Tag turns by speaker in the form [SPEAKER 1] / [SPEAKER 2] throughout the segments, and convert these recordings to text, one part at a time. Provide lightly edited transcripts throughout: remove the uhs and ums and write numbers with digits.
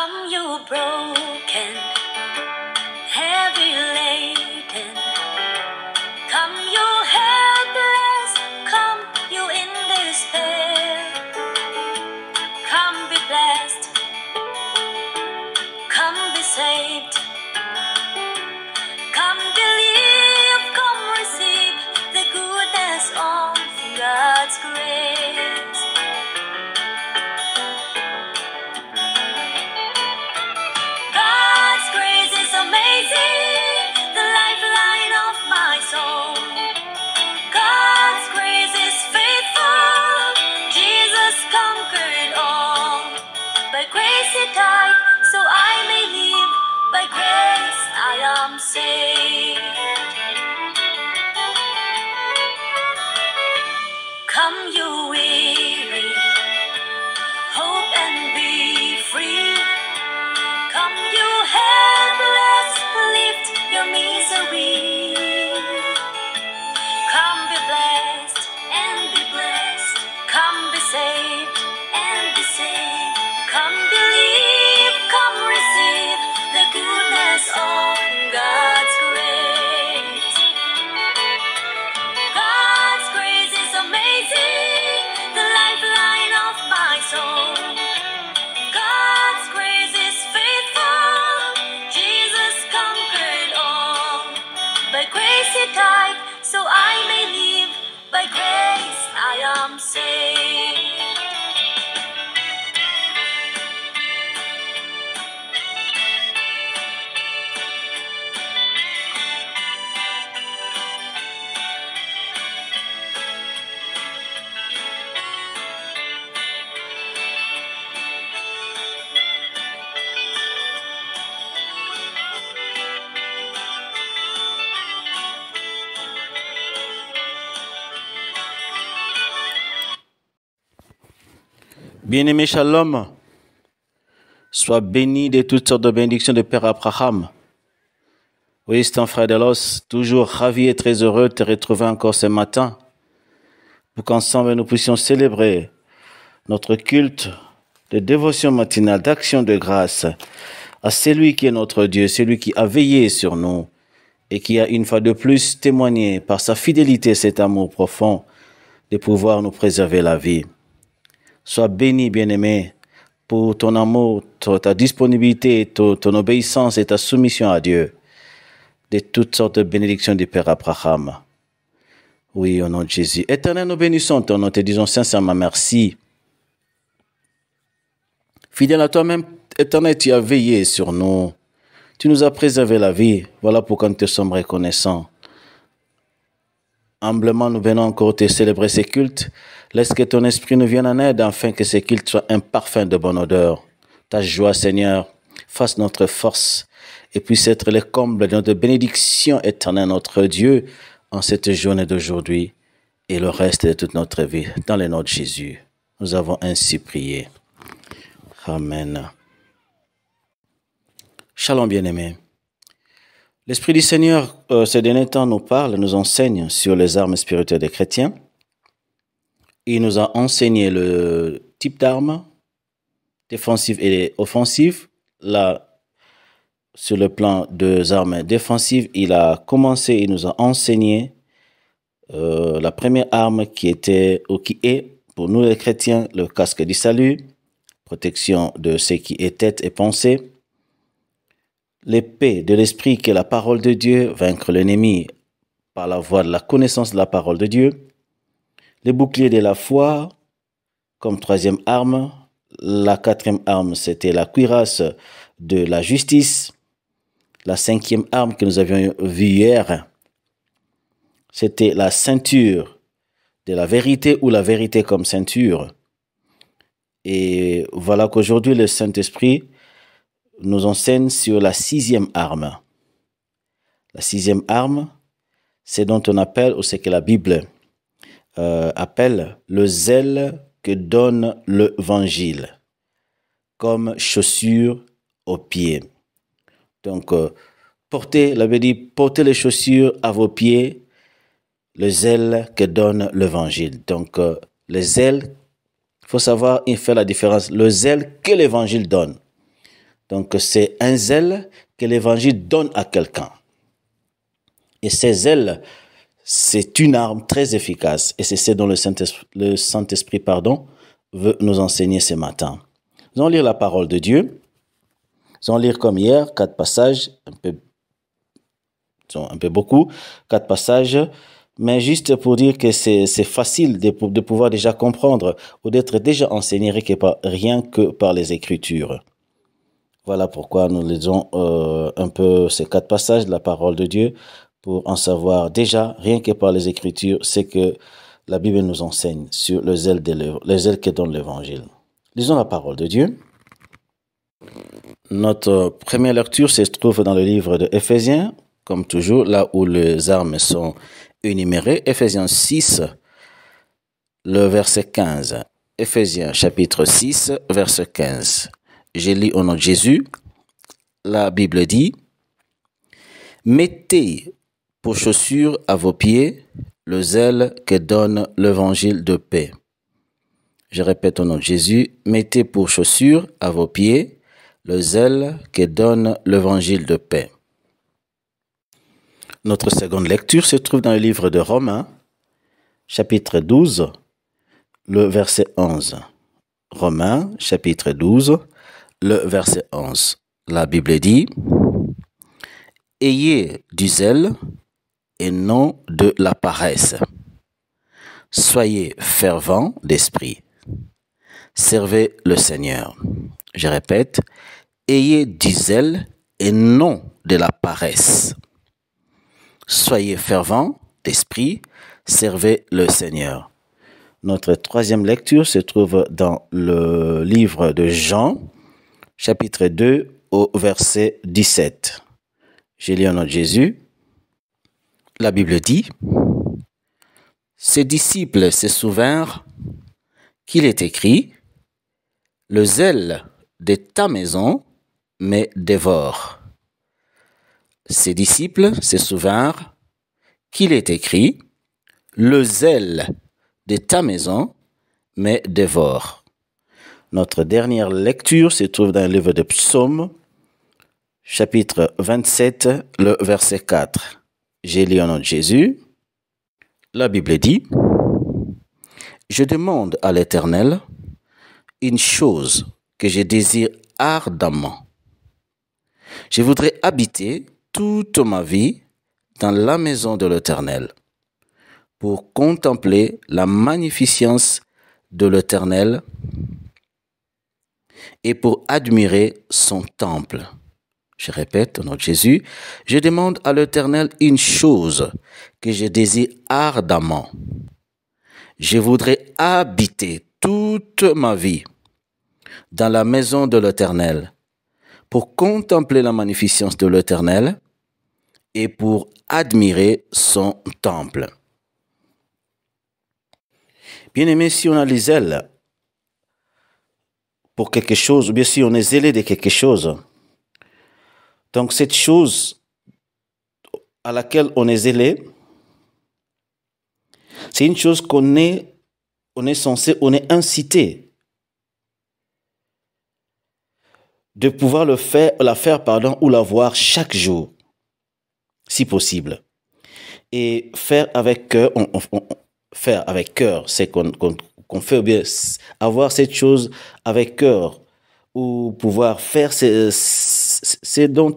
[SPEAKER 1] Come, you broken, heavy laden. Come, you helpless. Come, you in despair. Come, be blessed. Come, be saved. Come, believe. Come, receive the goodness of God's grace. God's grace is amazing, the lifeline of my soul. God's grace is faithful, Jesus conquered all. By grace he died, so I may live. By grace I am saved. Come, you weary, hope and be free. Come, you helpless, lift your misery. Come, be blessed and be blessed. Come, be saved and be saved. Come, believe, come, receive the goodness of God's grace. God's grace is amazing, the lifeline of my soul. God's grace is faithful, Jesus conquered all. By grace he died, so I may live. By grace I am saved.
[SPEAKER 2] Bien-aimé, shalom. Sois béni de toutes sortes de bénédictions de Père Abraham. Oui, c'est un frère de l'os, toujours ravi et très heureux de te retrouver encore ce matin pour qu'ensemble nous puissions célébrer notre culte de dévotion matinale, d'action de grâce à celui qui est notre Dieu, celui qui a veillé sur nous et qui a une fois de plus témoigné par sa fidélité, cet amour profond de pouvoir nous préserver la vie. Sois béni, bien-aimé, pour ton amour, ta disponibilité, ton obéissance et ta soumission à Dieu, de toutes sortes de bénédictions du Père Abraham. Oui, au nom de Jésus. Éternel, nous bénissons ton nom, te disons sincèrement merci. Fidèle à toi-même, Éternel, tu as veillé sur nous. Tu nous as préservé la vie. Voilà pourquoi nous te sommes reconnaissants. Humblement, nous venons encore te célébrer ces cultes. Laisse que ton esprit nous vienne en aide afin que ces cultes soient un parfum de bonne odeur. Ta joie, Seigneur, fasse notre force et puisse être le comble de notre bénédiction éternelle, notre Dieu, en cette journée d'aujourd'hui et le reste de toute notre vie. Dans le nom de Jésus, nous avons ainsi prié. Amen. Shalom, bien-aimés. L'Esprit du Seigneur, ces derniers temps, nous parle, nous enseigne sur les armes spirituelles des chrétiens. Il nous a enseigné le type d'armes, défensives et offensives. Là, sur le plan des armes défensives, il nous a enseigné la première arme qui était, ou qui est, pour nous les chrétiens, le casque du salut, protection de ce qui est tête et pensée. L'épée de l'esprit qui est la parole de Dieu, vaincre l'ennemi par la voie de la connaissance de la parole de Dieu. Les boucliers de la foi comme troisième arme. La quatrième arme, c'était la cuirasse de la justice. La cinquième arme que nous avions vue hier, c'était la ceinture de la vérité ou la vérité comme ceinture. Et voilà qu'aujourd'hui, le Saint-Esprit nous enseigne sur la sixième arme. La sixième arme, c'est dont on appelle, ou c'est que la Bible appelle le zèle que donne l'évangile comme chaussure aux pieds. Donc, portez les chaussures à vos pieds, le zèle que donne l'évangile. Donc, le zèle, il faut savoir, il fait la différence. Le zèle que l'évangile donne. Donc, c'est un zèle que l'Évangile donne à quelqu'un. Et ces zèles, c'est une arme très efficace. Et c'est ce dont le Saint-Esprit, veut nous enseigner ce matin. Nous allons lire la parole de Dieu. Nous allons lire comme hier, 4 passages, un peu beaucoup, 4 passages, mais juste pour dire que c'est facile de pouvoir déjà comprendre ou d'être déjà enseigné rien que par les Écritures. Voilà pourquoi nous lisons un peu ces 4 passages de la parole de Dieu pour en savoir déjà, rien que par les Écritures, c'est que la Bible nous enseigne sur le zèle que donne l'Évangile. Lisons la parole de Dieu. Notre première lecture se trouve dans le livre de Éphésiens, comme toujours, là où les armes sont énumérées. Éphésiens 6, le verset 15. Éphésiens chapitre 6, verset 15. Je lis au nom de Jésus. La Bible dit: mettez pour chaussure à vos pieds le zèle que donne l'évangile de paix. Je répète au nom de Jésus: mettez pour chaussure à vos pieds le zèle que donne l'évangile de paix. Notre seconde lecture se trouve dans le livre de Romains, chapitre 12, le verset 11. Romains, chapitre 12, le verset 11. La Bible dit: ayez du zèle et non de la paresse. Soyez fervents d'esprit. Servez le Seigneur. Je répète: ayez du zèle et non de la paresse. Soyez fervents d'esprit, servez le Seigneur. Notre troisième lecture se trouve dans le livre de Jean, chapitre 2, au verset 17. Je lis au nom de Jésus. La Bible dit: ses disciples se souvinrent qu'il est écrit: le zèle de ta maison me dévore. Ses disciples se souvinrent qu'il est écrit: le zèle de ta maison me dévore. Notre dernière lecture se trouve dans le livre de Psaumes, chapitre 27, le verset 4. J'ai lu au nom de Jésus. La Bible dit: je demande à l'Éternel une chose que je désire ardemment. Je voudrais habiter toute ma vie dans la maison de l'Éternel, pour contempler la magnificence de l'Éternel et pour admirer son temple. Je répète, au nom de Jésus, je demande à l'Éternel une chose que je désire ardemment. Je voudrais habiter toute ma vie dans la maison de l'Éternel, pour contempler la magnificence de l'Éternel et pour admirer son temple. Bien-aimés, si on a les zèles pour quelque chose, ou bien si on est zélé de quelque chose, donc cette chose à laquelle on est zélé, c'est une chose on est incité de pouvoir la faire, ou la voir chaque jour, si possible. Et faire avec cœur, c'est qu'on fait, ou bien avoir cette chose avec cœur, ou pouvoir faire ce dont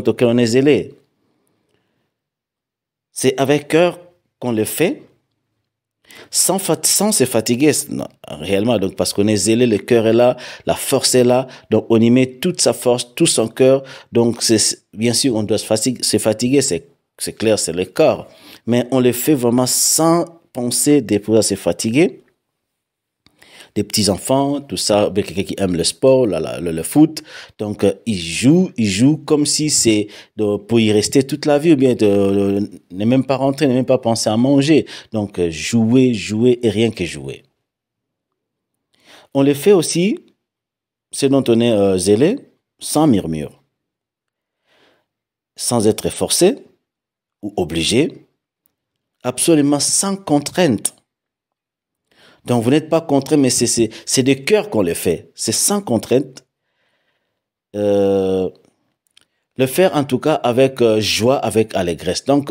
[SPEAKER 2] auquel on est zélé. C'est avec cœur qu'on le fait, sans se fatiguer, non, réellement, donc parce qu'on est zélé, le cœur est là, la force est là, donc on y met toute sa force, tout son cœur, donc bien sûr on doit se fatiguer, c'est clair, c'est le corps, mais on le fait vraiment sans penser de pouvoir se fatiguer. Des petits enfants, tout ça, quelqu'un qui aime le sport, le foot, donc ils jouent comme si c'est pour y rester toute la vie, ou bien ne même pas rentrer, ne même pas penser à manger, donc jouer et rien que jouer. On le fait aussi, ce dont on est zélé, sans murmure, sans être forcé ou obligé, absolument sans contrainte. Donc vous n'êtes pas contraint, mais c'est de cœur qu'on le fait. C'est sans contrainte. le faire en tout cas avec joie, avec allégresse. Donc,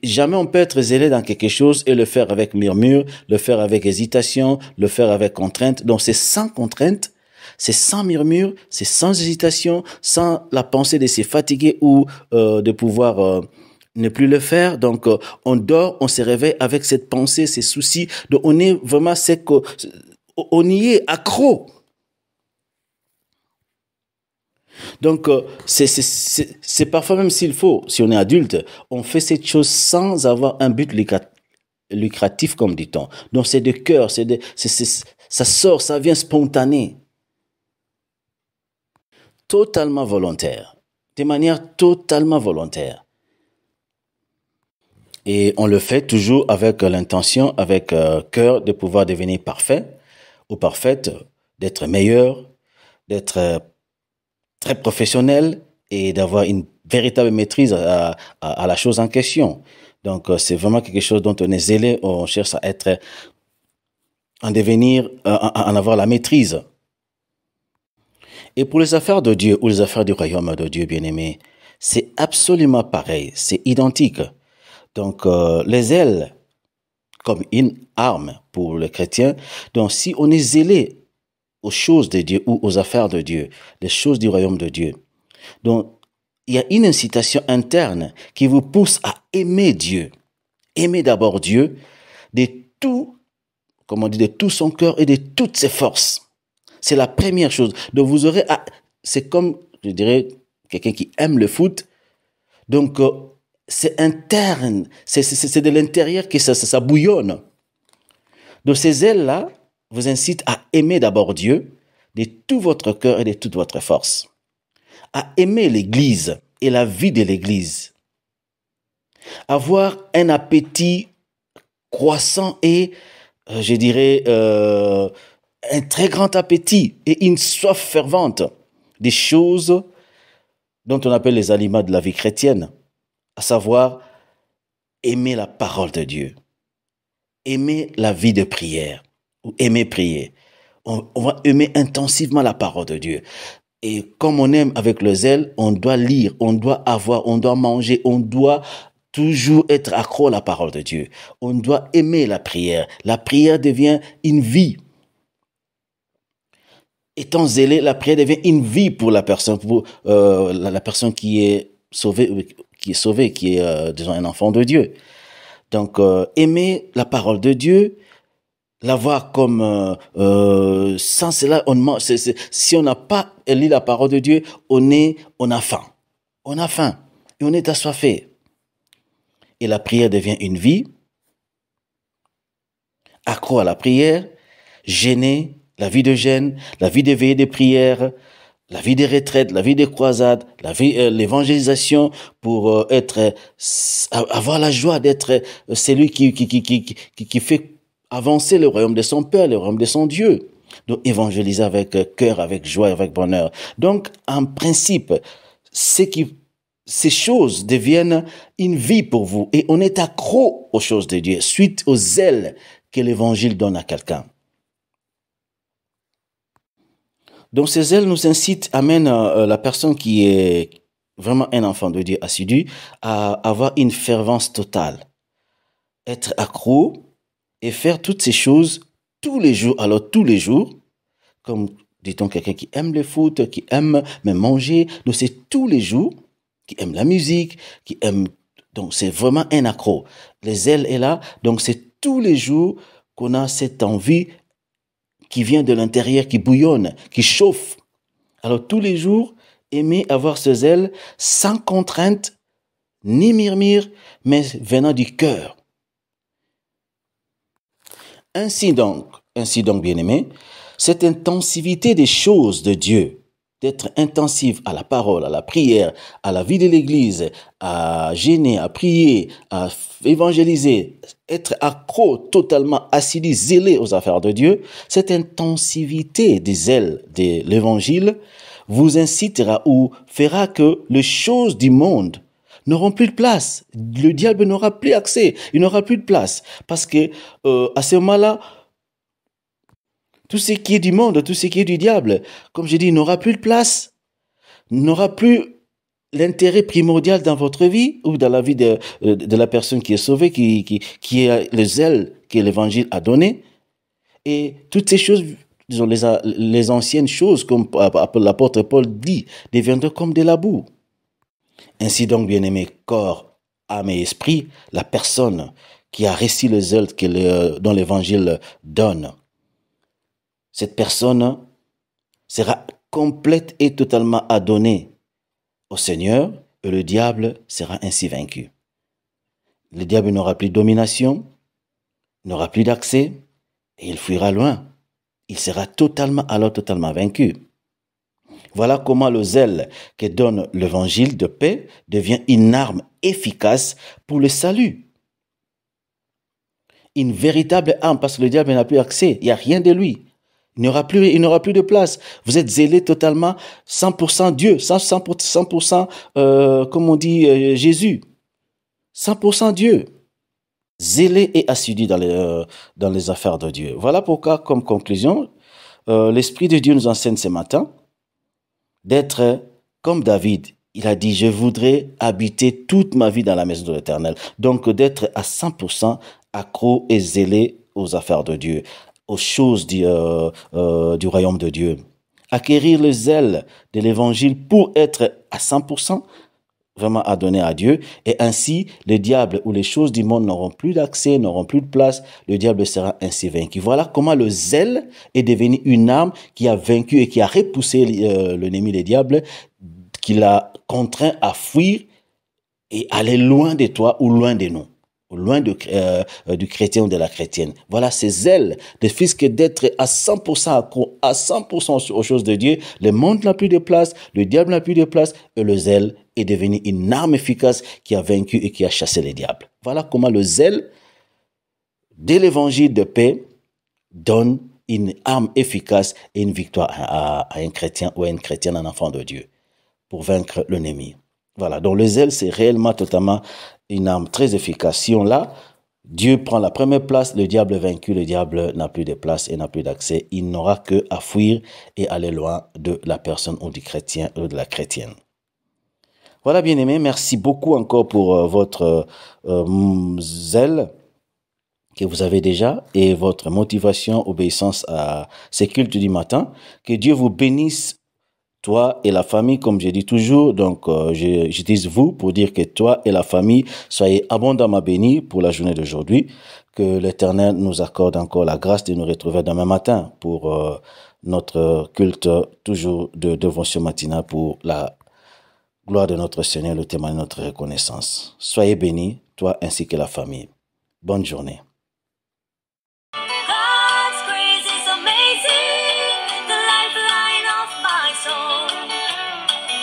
[SPEAKER 2] jamais on peut être zélé dans quelque chose et le faire avec murmure, le faire avec hésitation, le faire avec contrainte. Donc, c'est sans contrainte, c'est sans murmure, c'est sans hésitation, sans la pensée de se fatiguer ou de pouvoir ne plus le faire. Donc, on dort, on se réveille avec cette pensée, ces soucis. Donc, on est vraiment on y est accro. Donc, c'est parfois même s'il faut, si on est adulte, on fait cette chose sans avoir un but lucratif, comme dit-on. Donc, c'est de cœur, ça sort, ça vient spontané, totalement volontaire, de manière totalement volontaire. Et on le fait toujours avec l'intention, avec cœur de pouvoir devenir parfait ou parfaite, d'être meilleur, d'être très professionnel et d'avoir une véritable maîtrise à la chose en question. Donc, c'est vraiment quelque chose dont on est zélé, on cherche à être, en devenir, en avoir la maîtrise. Et pour les affaires de Dieu ou les affaires du royaume de Dieu, bien-aimé, c'est absolument pareil, c'est identique. Donc, les ailes, comme une arme pour le chrétien, donc si on est zélé aux choses de Dieu ou aux affaires de Dieu, les choses du royaume de Dieu, donc il y a une incitation interne qui vous pousse à aimer Dieu. Aimer d'abord Dieu de tout, comme on dit, de tout son cœur et de toutes ses forces. C'est la première chose. Donc vous aurez, c'est comme, je dirais, quelqu'un qui aime le foot. Donc c'est interne, c'est de l'intérieur que ça bouillonne. Donc ces ailes-là vous incitent à aimer d'abord Dieu de tout votre cœur et de toute votre force. À aimer l'Église et la vie de l'Église. Avoir un appétit croissant et, je dirais, un très grand appétit et une soif fervente des choses dont on appelle les aliments de la vie chrétienne, à savoir aimer la parole de Dieu, aimer la vie de prière ou aimer prier. On va aimer intensivement la parole de Dieu. Et comme on aime avec le zèle, on doit lire, on doit avoir, on doit manger, on doit toujours être accro à la parole de Dieu. On doit aimer la prière. La prière devient une vie. Étant zélé, la prière devient une vie pour la personne, pour la personne qui est sauvée, qui est, disons, un enfant de Dieu. Donc, aimer la parole de Dieu, l'avoir comme sans cela, si on n'a pas lu la parole de Dieu, on a faim. On a faim et on est assoiffé. Et la prière devient une vie, accro à la prière, gêné, la vie de gêne, la vie de veillée de prière, la vie des retraites, la vie des croisades, la vie, l'évangélisation pour avoir la joie d'être celui qui fait avancer le royaume de son Père, le royaume de son Dieu. Donc, évangéliser avec cœur, avec joie, avec bonheur. Donc, en principe, ces choses deviennent une vie pour vous et on est accro aux choses de Dieu suite aux ailes que l'évangile donne à quelqu'un. Donc, ces ailes nous incitent, amènent la personne qui est vraiment un enfant de Dieu assidu à avoir une fervence totale, être accro et faire toutes ces choses tous les jours. Alors, tous les jours, comme dit-on, quelqu'un qui aime le foot, qui aime même manger, donc c'est tous les jours, qui aime la musique, qui aime... Donc, c'est vraiment un accro. Les ailes est là, donc c'est tous les jours qu'on a cette envie qui vient de l'intérieur, qui bouillonne, qui chauffe. Alors, tous les jours, aimer avoir ces ailes sans contrainte, ni murmure, mais venant du cœur. Ainsi donc, bien-aimés, cette intensivité des choses de Dieu, d'être intensive à la parole, à la prière, à la vie de l'Église, à gêner, à prier, à évangéliser, être accro, totalement assidu, zélé aux affaires de Dieu, cette intensivité des ailes de l'Évangile vous incitera ou fera que les choses du monde n'auront plus de place. Le diable n'aura plus accès, il n'aura plus de place. Parce que à ce moment-là, tout ce qui est du monde, tout ce qui est du diable, comme je dis, n'aura plus de place. n'aura plus l'intérêt primordial dans votre vie ou dans la vie de la personne qui est sauvée, qui est le zèle que l'évangile a donné. Et toutes ces choses, disons, les anciennes choses, comme l'apôtre Paul dit, deviendront comme de la boue. Ainsi donc, bien-aimé, corps, âme et esprit, la personne qui a reçu le zèle dont l'évangile donne, cette personne sera complète et totalement adonnée au Seigneur, et le diable sera ainsi vaincu. Le diable n'aura plus de domination, n'aura plus d'accès, et il fuira loin. Il sera totalement vaincu. Voilà comment le zèle que donne l'évangile de paix devient une arme efficace pour le salut. Une véritable arme, parce que le diable n'a plus accès, il n'y a rien de lui. Il n'aura plus de place. Vous êtes zélé totalement, 100% Dieu, 100% comme on dit Jésus. 100% Dieu. Zélé et assidu dans les affaires de Dieu. Voilà pourquoi, comme conclusion, l'Esprit de Dieu nous enseigne ce matin d'être comme David. Il a dit, je voudrais habiter toute ma vie dans la maison de l'Éternel. Donc, d'être à 100% accro et zélé aux affaires de Dieu, aux choses du royaume de Dieu. Acquérir le zèle de l'évangile pour être à 100% vraiment adonné à Dieu, et ainsi le diable ou les choses du monde n'auront plus d'accès, n'auront plus de place, le diable sera ainsi vaincu. Voilà comment le zèle est devenu une arme qui a vaincu et qui a repoussé l'ennemi, le diable, qui l'a contraint à fuir et aller loin de toi ou loin de nous, ou loin du chrétien ou de la chrétienne. Voilà, ce zèle de fils que d'être à 100% accro, à 100% aux choses de Dieu. Le monde n'a plus de place, le diable n'a plus de place, et le zèle est devenu une arme efficace qui a vaincu et qui a chassé les diables. Voilà comment le zèle de l'évangile de paix donne une arme efficace et une victoire à un chrétien ou à une chrétienne, un enfant de Dieu, pour vaincre l'ennemi. Voilà, donc le zèle, c'est réellement totalement une arme très efficace. Si on l'a, Dieu prend la première place, le diable est vaincu, le diable n'a plus de place et n'a plus d'accès. Il n'aura que à fuir et aller loin de la personne ou du chrétien ou de la chrétienne. Voilà, bien-aimés, merci beaucoup encore pour votre zèle que vous avez déjà et votre motivation, obéissance à ces cultes du matin. Que Dieu vous bénisse, toi et la famille, comme je dis toujours. Donc, j'utilise vous pour dire que toi et la famille, soyez abondamment bénis pour la journée d'aujourd'hui. Que l'Éternel nous accorde encore la grâce de nous retrouver demain matin pour notre culte toujours de dévotion matinale pour la gloire de notre Seigneur, le témoin de notre reconnaissance. Soyez bénis, toi ainsi que la famille. Bonne journée.
[SPEAKER 1] God's grace is amazing, the lifeline of my soul.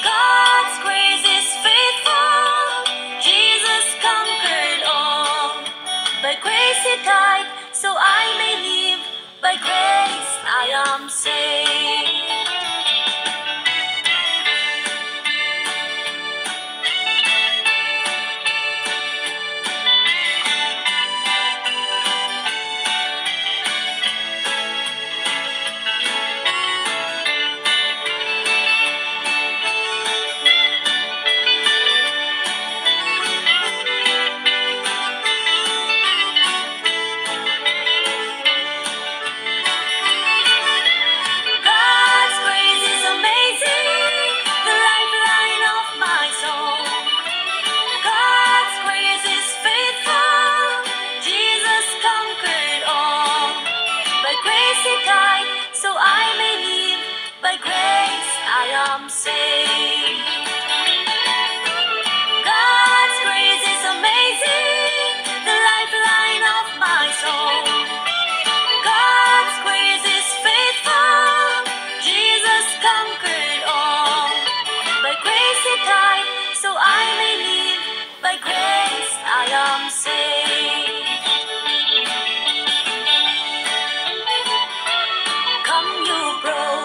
[SPEAKER 1] God's grace is faithful, Jesus conquered all. By grace he died, so I may live. By grace I am saved. God's grace is amazing, the lifeline of my soul. God's grace is faithful, Jesus conquered all. By grace he died, so I may live. By grace I am saved. God's grace is amazing, the lifeline of my soul. God's grace is faithful, Jesus conquered all. By grace he died, so I may live. By grace I am saved. Come you broken